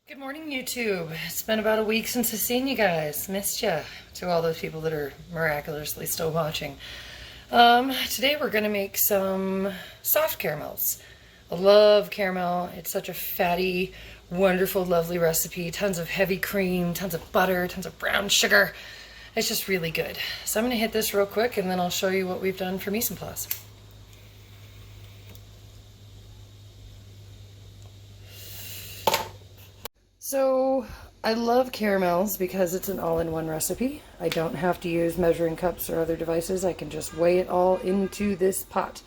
Good morning, YouTube. It's been about a week since I've seen you guys. Missed ya. To all those people that are miraculously still watching. Today we're gonna make some soft caramels. I love caramel. It's such a fatty, wonderful, lovely recipe. Tons of heavy cream, tons of butter, tons of brown sugar. It's just really good. So I'm gonna hit this real quick and then I'll show you what we've done for mise en place. So I love caramels because it's an all-in-one recipe. I don't have to use measuring cups or other devices. I can just weigh it all into this pot.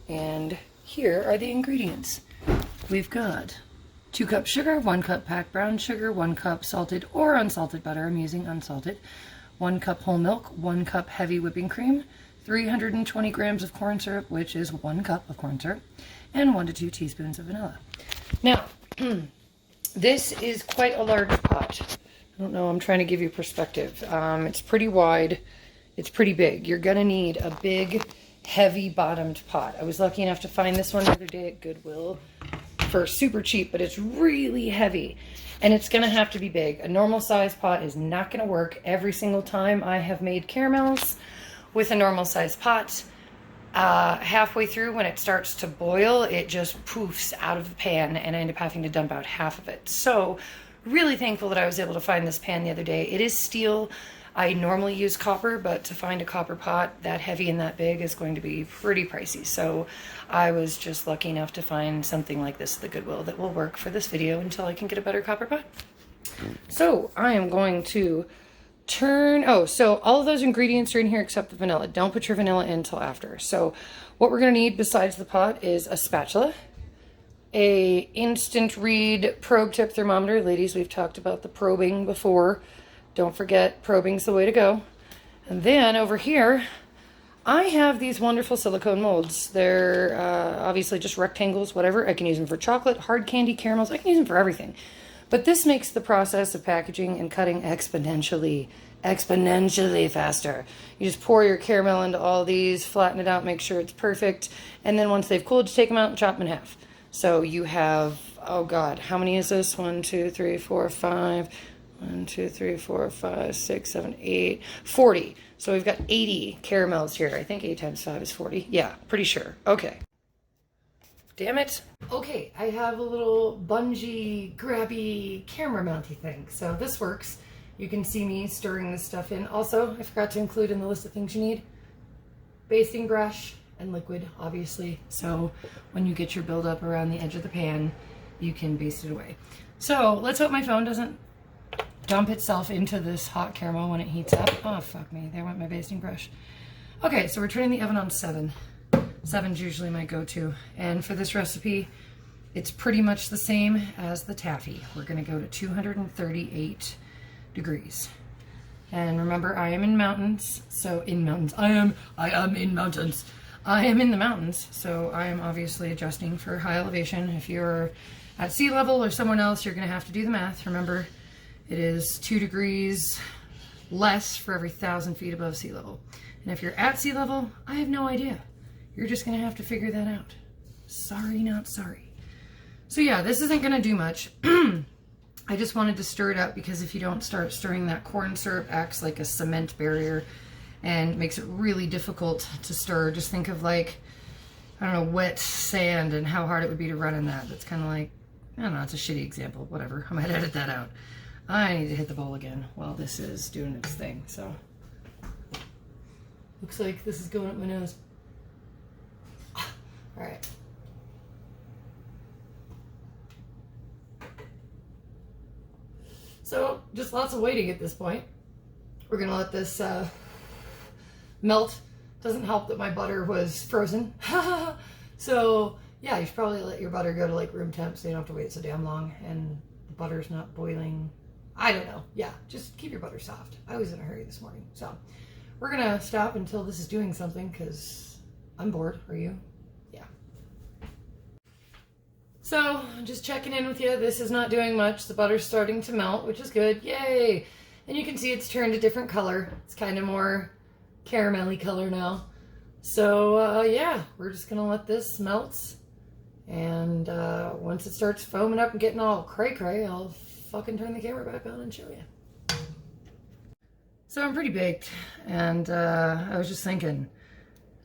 And here are the ingredients. We've got 2 cups sugar, 1 cup packed brown sugar, 1 cup salted or unsalted butter. I'm using unsalted. 1 cup whole milk, 1 cup heavy whipping cream, 320 grams of corn syrup, which is 1 cup of corn syrup, and 1 to 2 teaspoons of vanilla. Now, this is quite a large pot. I don't know, I'm trying to give you perspective. It's pretty wide, it's pretty big. You're gonna need a big, heavy bottomed pot. I was lucky enough to find this one the other day at Goodwill for super cheap, but it's really heavy and it's gonna have to be big. A normal size pot is not gonna work. Every single time I have made caramels with a normal size pot, halfway through when it starts to boil, it just poofs out of the pan and I end up having to dump out half of it. So really thankful that I was able to find this pan the other day. It is steel. I normally use copper, but to find a copper pot that heavy and that big is going to be pretty pricey. So I was just lucky enough to find something like this at the Goodwill that will work for this video until I can get a better copper pot. So I am going to so all of those ingredients are in here except the vanilla. Don't put your vanilla in until after. So what we're going to need besides the pot is a spatula, a instant read probe tip thermometer. Ladies, we've talked about the probing before. Don't forget, probing's the way to go. And then over here, I have these wonderful silicone molds. They're obviously just rectangles, whatever. I can use them for chocolate, hard candy, caramels. I can use them for everything. But this makes the process of packaging and cutting exponentially faster. You just pour your caramel into all these, flatten it out, make sure it's perfect. And then once they've cooled, you take them out and chop them in half. So you have, oh God, how many is this? 1, 2, 3, 4, 5. 1, 2, 3, 4, 5, 6, 7, 8, 40. So we've got 80 caramels here. I think 8 times 5 is 40. Yeah, pretty sure. Okay. Damn it. Okay, I have a little bungee, grabby, camera mounty thing. So this works. You can see me stirring this stuff in. Also, I forgot to include in the list of things you need, basting brush and liquid, obviously. So when you get your buildup around the edge of the pan, you can baste it away. So let's hope my phone doesn't dump itself into this hot caramel when it heats up. Oh, fuck me. There went my basting brush. Okay, so we're turning the oven on 7. 7's usually my go-to. And for this recipe, it's pretty much the same as the taffy. We're gonna go to 238 degrees. And remember, I am in mountains, so I am in mountains. I am in the mountains, so I am obviously adjusting for high elevation. If you're at sea level or someone else, you're gonna have to do the math. Remember, it is 2 degrees less for every 1,000 feet above sea level. And if you're at sea level, I have no idea. You're just gonna have to figure that out. Sorry, not sorry. So yeah, this isn't gonna do much. I just wanted to stir it up because if you don't start stirring, that corn syrup acts like a cement barrier and makes it really difficult to stir. Just think of like, I don't know, wet sand and how hard it would be to run in that. That's kind of like, I don't know, it's a shitty example, whatever. I might edit that out. I need to hit the bowl again while this is doing its thing, so. Looks like this is going up my nose. All right. So just lots of waiting at this point. We're gonna let this melt. Doesn't help that my butter was frozen. So yeah, you should probably let your butter go to like room temp so you don't have to wait so damn long and the butter's not boiling. I don't know. Yeah, just keep your butter soft. I was in a hurry this morning. So we're gonna stop until this is doing something because I'm bored. Are you? Yeah. So just checking in with you. This is not doing much. The butter's starting to melt, which is good. Yay! And you can see it's turned a different color. It's kind of more caramelly color now. So yeah, we're just gonna let this melt And once it starts foaming up and getting all cray-cray, I'll fucking turn the camera back on and show you. So I'm pretty baked, and I was just thinking,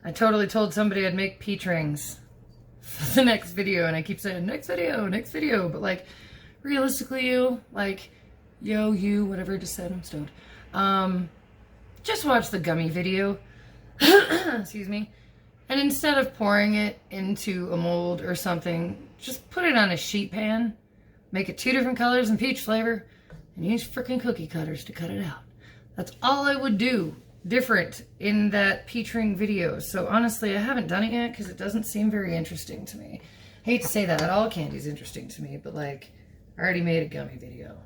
I totally told somebody I'd make peach rings for the next video, and I keep saying, next video, but like, realistically, you, whatever I just said, I'm stoned. Just watch the gummy video, excuse me, and instead of pouring it into a mold or something, just put it on a sheet pan, make it 2 different colors and peach flavor, and use freaking cookie cutters to cut it out. That's all I would do different in that peach ring video. So honestly, I haven't done it yet because it doesn't seem very interesting to me. I hate to say that, all candy is interesting to me, but like, I already made a gummy video.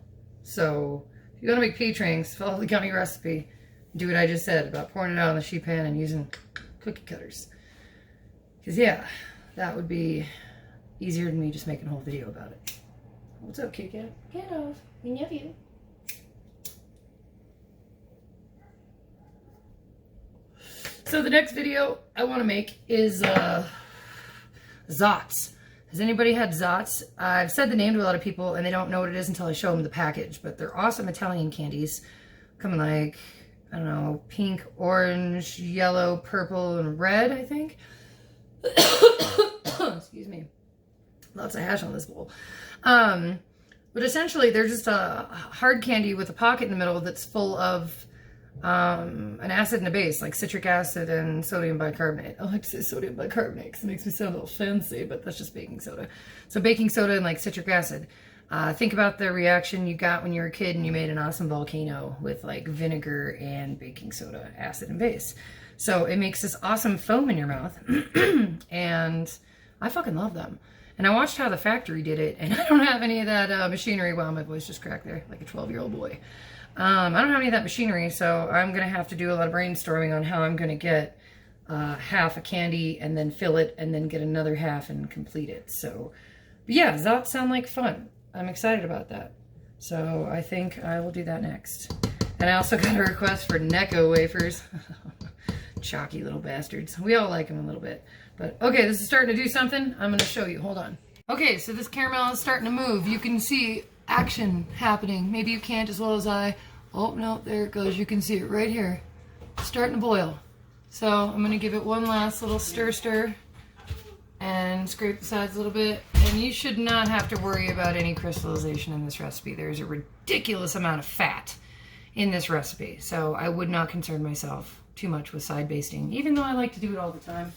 So if you want to make peach rings, follow the gummy recipe. Do what I just said about pouring it out on the sheet pan and using cookie cutters. Because yeah, that would be easier than me just making a whole video about it. What's up, Kit Kat? Get off. We love you. So the next video I want to make is Zots. Has anybody had Zots? I've said the name to a lot of people and they don't know what it is until I show them the package, but they're awesome Italian candies. Come in like, I don't know, pink, orange, yellow, purple, and red, I think. Excuse me. Lots of hash on this bowl. But essentially they're just a hard candy with a pocket in the middle that's full of an acid and a base, like citric acid and sodium bicarbonate. I like to say sodium bicarbonate because it makes me sound a little fancy, but that's just baking soda. So baking soda and like citric acid. Think about the reaction you got when you were a kid and you made an awesome volcano with like vinegar and baking soda, acid and base. So it makes this awesome foam in your mouth. And I fucking love them. And I watched how the factory did it, and I don't have any of that machinery. Wow, my voice just cracked there, like a 12-year-old boy. I don't have any of that machinery, so I'm going to have to do a lot of brainstorming on how I'm going to get half a candy and then fill it and then get another half and complete it. So, but yeah, Zots sound like fun. I'm excited about that. So I think I will do that next. And I also got a request for Necco wafers. Chalky little bastards. We all like them a little bit. But okay, this is starting to do something. I'm going to show you. Hold on. Okay, so this caramel is starting to move. You can see action happening. Maybe you can't as well as I. Oh, no, there it goes. You can see it right here. It's starting to boil. So I'm going to give it one last little stir and scrape the sides a little bit. And you should not have to worry about any crystallization in this recipe. There's a ridiculous amount of fat in this recipe. So I would not concern myself too much with side basting, even though I like to do it all the time.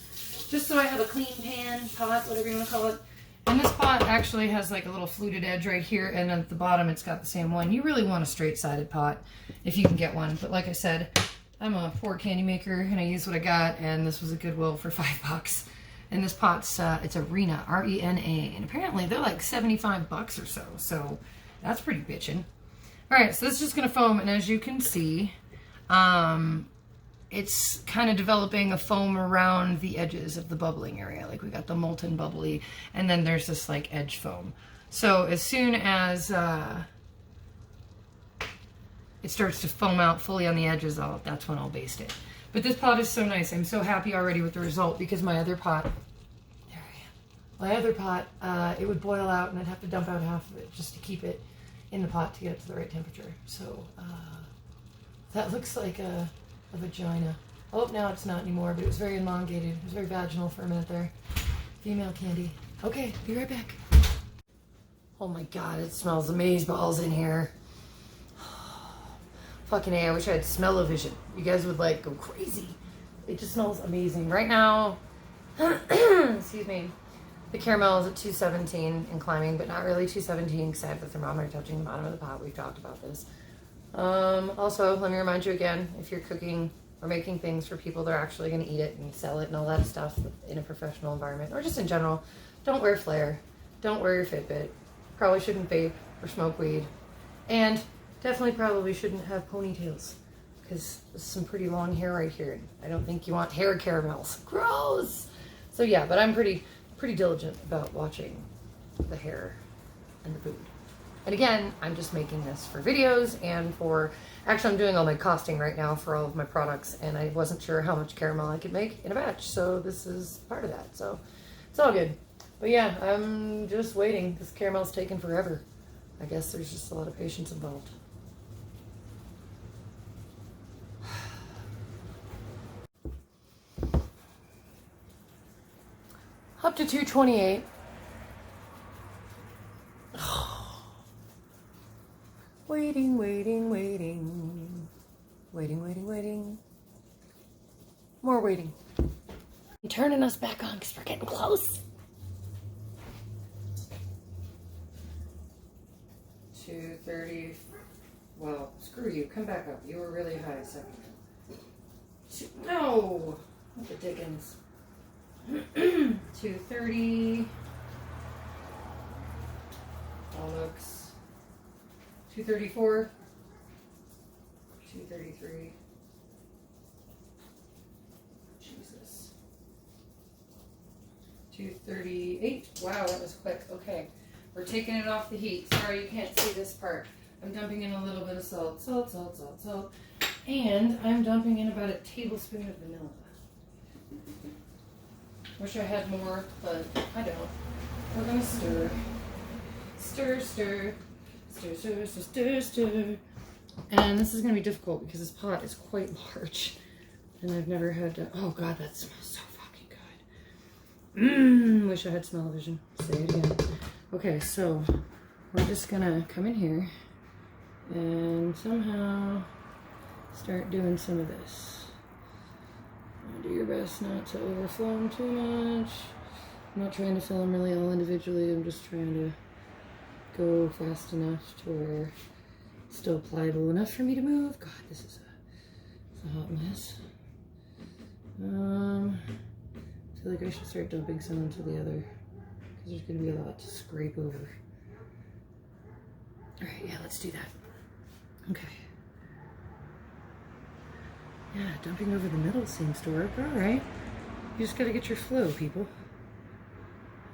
Just so I have a clean pan, pot, whatever you want to call it. And this pot actually has like a little fluted edge right here, and at the bottom it's got the same one. You really want a straight-sided pot if you can get one. But like I said, I'm a poor candy maker and I use what I got, and this was a Goodwill for $5. And this pot's, it's Arena, R-E-N-A, and apparently they're like 75 bucks or so. So that's pretty bitchin'. All right, so this is just gonna foam, and as you can see, it's kind of developing a foam around the edges of the bubbling area. Like we got the molten bubbly, and then there's this like edge foam. So as soon as it starts to foam out fully on the edges, that's when I'll baste it. But this pot is so nice. I'm so happy already with the result, because my other pot, there I am. My other pot, it would boil out and I'd have to dump out half of it just to keep it in the pot to get it to the right temperature. So that looks like a vagina. Oh, now it's not anymore, but it was very elongated. It was very vaginal for a minute there. Female candy. Okay, be right back. Oh my god, it smells amazeballs in here. Fucking A, I wish I had smell-o-vision. You guys would like go crazy. It just smells amazing. Right now, excuse me, the caramel is at 217 and climbing, but not really 217 because I have the thermometer touching the bottom of the pot. We've talked about this. Also, let me remind you again, if you're cooking or making things for people that are actually going to eat it and sell it and all that stuff in a professional environment, or just in general, don't wear flare. Don't wear your Fitbit. Probably shouldn't vape or smoke weed. And definitely probably shouldn't have ponytails, because there's some pretty long hair right here. I don't think you want hair caramels. Gross! So yeah, but I'm pretty diligent about watching the hair and the food. And again, I'm just making this for videos and for, actually I'm doing all my costing right now for all of my products, and I wasn't sure how much caramel I could make in a batch, so this is part of that. So it's all good. But yeah, I'm just waiting. This caramel's taking forever. I guess there's just a lot of patience involved. Up to 228. Waiting, waiting, waiting. Waiting, waiting, waiting. More waiting. I'm turning us back on because we're getting close. 230. Well, screw you. Come back up. You were really high a second ago. No! What the dickens? 230. All looks. 234. 233. Jesus. 238. Wow, that was quick. Okay. We're taking it off the heat. Sorry you can't see this part. I'm dumping in a little bit of salt. Salt, salt, salt, salt. And I'm dumping in about a tablespoon of vanilla. Wish I had more, but I don't. We're gonna stir. Stir, stir. Stir, stir, stir, stir, stir. And this is gonna be difficult because this pot is quite large. And I've never had to, oh God, that smells so fucking good. Wish I had smell-o-vision. Say it again. Okay, so we're just gonna come in here and somehow start doing some of this. Do your best not to overflow them too much. I'm not trying to fill them really all individually. I'm just trying to go fast enough to where it's still pliable enough for me to move. God, this is a hot mess. I feel like I should start dumping some into the other because there's going to be a lot to scrape over. All right, yeah, let's do that. Okay. Yeah, dumping over the middle seems to work. All right. You just got to get your flow, people.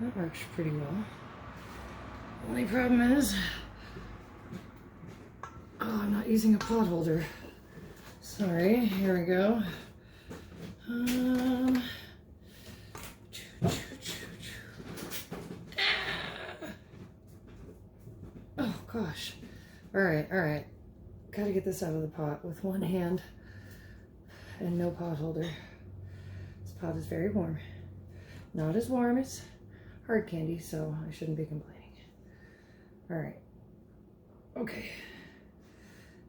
That works pretty well. Only problem is, oh, I'm not using a pot holder. Sorry, here we go. Oh gosh. All right. Got to get this out of the pot with one hand. And no pot holder. This pot is very warm. Not as warm as hard candy, so I shouldn't be complaining. All right. Okay.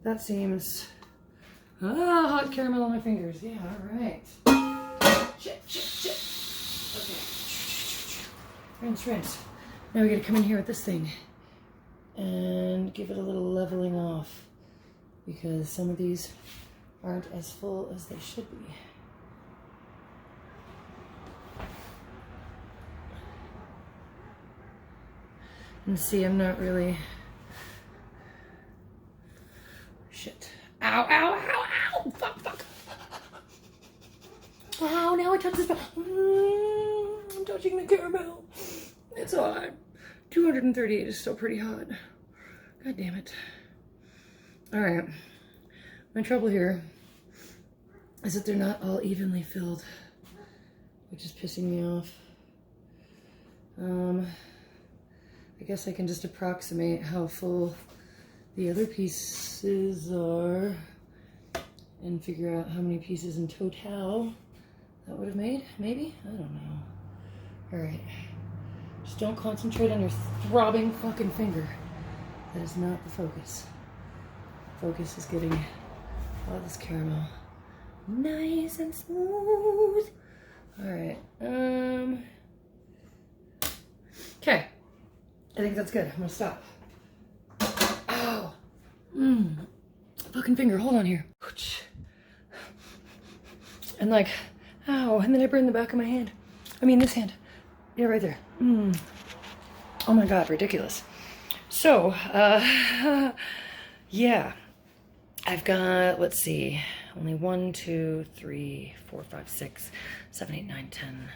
That seems... Ah, hot caramel on my fingers. Yeah, all right. Shit. Okay. Rinse. Now we gotta come in here with this thing and give it a little leveling off because some of these aren't as full as they should be. And see, I'm not really... Shit. Ow. Fuck. Ow, now I touched this... I'm touching the caramel. It's hot. 238 is still pretty hot. God damn it. All right. My trouble here is that they're not all evenly filled, which is pissing me off. I guess I can just approximate how full the other pieces are and figure out how many pieces in total that would have made, maybe? I don't know. All right. Just don't concentrate on your throbbing fucking finger. That is not the focus. Focus is getting all this caramel nice and smooth. All right. Okay. I think that's good. I'm gonna stop. Ow. Fucking finger. Hold on here. And like, ow. And then I burn the back of my hand. I mean, this hand. Yeah, right there. Oh my God, ridiculous. So, yeah. I've got, let's see, only 1, 2, 3, 4, 5, 6, 7, 8, 9, 10, 11,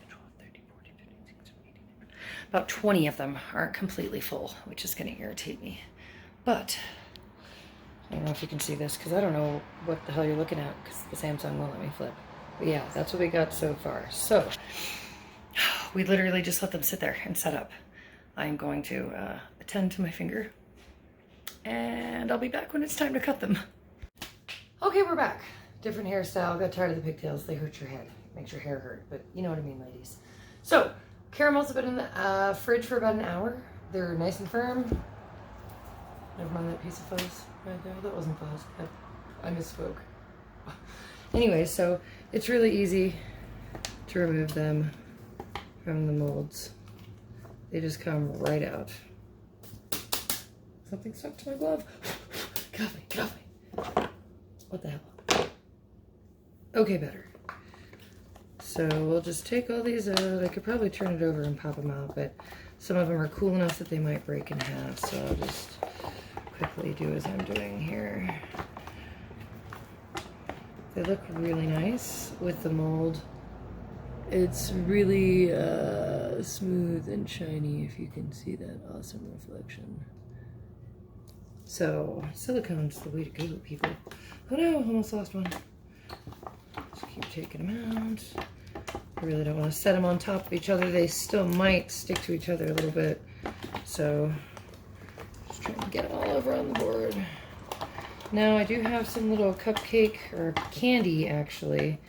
12, 13, 14, 15, 16, 17, 18. About 20 of them aren't completely full, which is going to irritate me. But, I don't know if you can see this, because I don't know what the hell you're looking at, because the Samsung won't let me flip. But yeah, that's what we got so far. So, we literally just let them sit there and set up. I'm going to attend to my finger, and I'll be back when it's time to cut them. Okay, we're back. Different hairstyle. Got tired of the pigtails. They hurt your head. Makes your hair hurt, but you know what I mean, ladies. So, caramels have been in the fridge for about an hour. They're nice and firm. Never mind that piece of fuzz right there. That wasn't fuzz. I misspoke. Anyway, so it's really easy to remove them from the molds. They just come right out. Something stuck to my glove. Get off me, get off me. What the hell? Okay, better. So we'll just take all these out. I could probably turn it over and pop them out, but some of them are cool enough that they might break in half, so I'll just quickly do as I'm doing here. They look really nice with the mold. It's really smooth and shiny, if you can see that awesome reflection. So, silicone's the way to go, people. Oh no, almost lost one. Just keep taking them out. I really don't want to set them on top of each other. They still might stick to each other a little bit. So, just trying to get them all over on the board. Now, I do have some little cupcake, or candy, actually.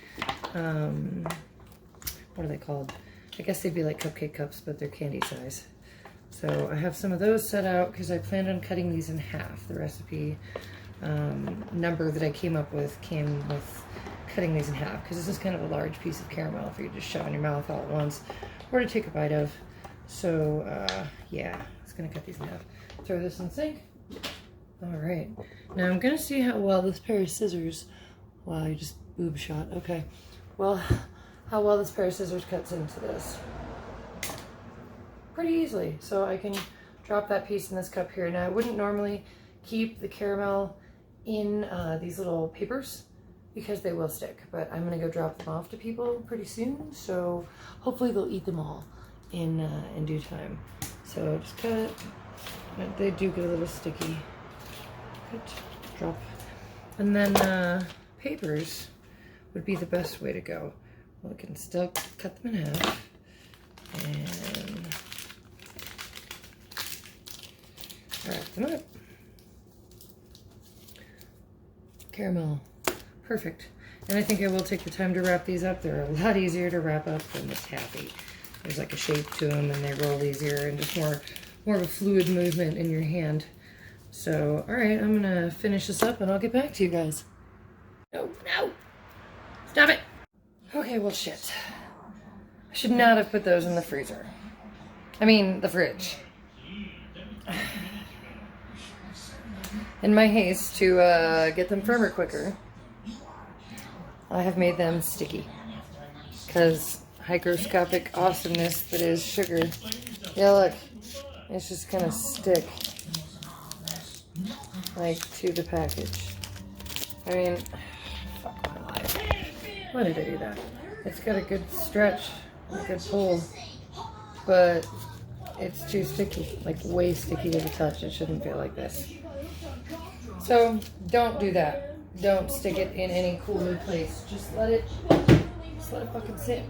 What are they called? I guess they'd be like cupcake cups, but they're candy size. So I have some of those set out because I planned on cutting these in half. The recipe number that I came up with came with cutting these in half because this is kind of a large piece of caramel for you to just shove in your mouth all at once or to take a bite of. So yeah, I was gonna cut these in half. Throw this in the sink. All right, now I'm gonna see how well this pair of scissors, wow, you just boob shot, okay. Well, how well this pair of scissors cuts into this. Pretty easily, so I can drop that piece in this cup here. Now I wouldn't normally keep the caramel in these little papers because they will stick, but I'm gonna go drop them off to people pretty soon, so hopefully they'll eat them all in due time. So just cut, they do get a little sticky. Cut, drop. And then papers would be the best way to go. Well, we can still cut them in half and wrap them up. Caramel, perfect. And I think I will take the time to wrap these up. They're a lot easier to wrap up than the taffy. There's like a shape to them and they roll easier and just more of a fluid movement in your hand. So, all right, I'm gonna finish this up and I'll get back to you guys. No, no, stop it. Okay, well, shit. I should not have put those in the freezer. I mean, the fridge. In my haste to get them firmer quicker, I have made them sticky. Because hygroscopic awesomeness that is sugar. Yeah, look. It's just gonna stick. Like, to the package. I mean, fuck my life. Why did I do that? It's got a good stretch, a good pull, but it's too sticky, like way sticky to the touch. It shouldn't feel like this. So don't do that. Don't stick it in any cooler place. Just let it fucking sit.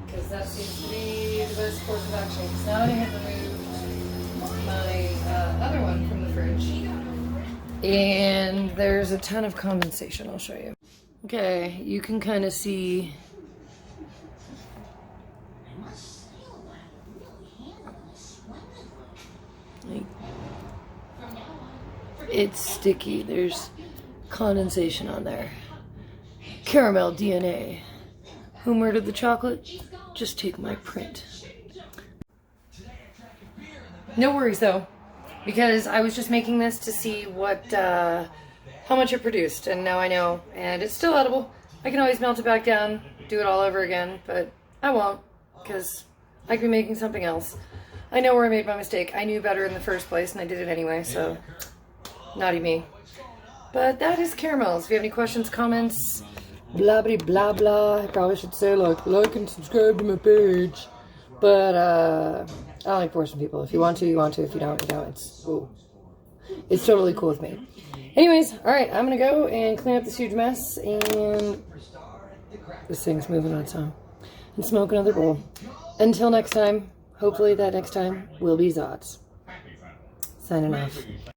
Because that seems to be the best course of action. Because now I have removed my other one from the fridge. And there's a ton of condensation. I'll show you. Okay, you can kind of see like it's sticky. There's condensation on there. Caramel DNA. Who murdered the chocolate? Just take my print. No worries though, because I was just making this to see what how much it produced, and now I know, and it's still edible. I can always melt it back down, do it all over again, but I won't, because I could be making something else. I know where I made my mistake. I knew better in the first place, and I did it anyway, so naughty me. But that is caramels. If you have any questions, comments, blah blah blah blah. I probably should say like and subscribe to my page. But I don't like forcing people. If you want to, you want to. If you don't, you don't. It's totally cool with me. Anyways, alright, I'm gonna go and clean up this huge mess, and this thing's moving on its own. and smoke another bowl. Until next time, hopefully that next time will be Zods. Signing off.